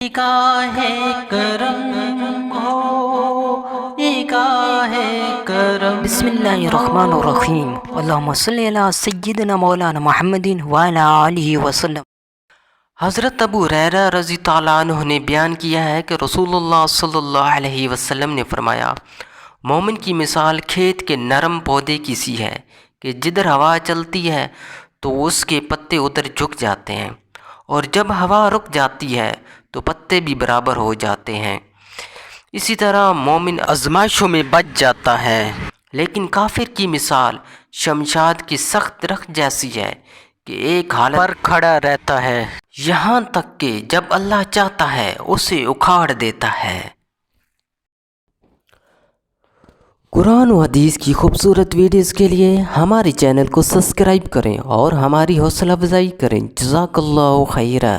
نگاہ کرم ہو، نگاہ کرم۔ بسم اللہ الرحمن الرحیم، اللہم صلی علی سیدنا مولانا محمد وعلی آلہ وسلم۔ حضرت ابو ہریرہ رضی تعالیٰ عنہ نے بیان کیا ہے کہ رسول اللہ صلی اللہ علیہ وسلم نے فرمایا، مومن کی مثال کھیت کے نرم پودے کی سی ہے کہ جدھر ہوا چلتی ہے تو اس کے پتے ادھر جھک جاتے ہیں، اور جب ہوا رک جاتی ہے تو پتے بھی برابر ہو جاتے ہیں۔ اسی طرح مومن آزمائشوں میں بچ جاتا ہے، لیکن کافر کی مثال شمشاد کی سخت درخت جیسی ہے کہ ایک حالت پر کھڑا رہتا ہے یہاں تک کہ جب اللہ چاہتا ہے اسے اکھاڑ دیتا ہے۔ قرآن و حدیث کی خوبصورت ویڈیوز کے لیے ہمارے چینل کو سبسکرائب کریں اور ہماری حوصلہ افزائی کریں۔ جزاک اللہ خیرہ۔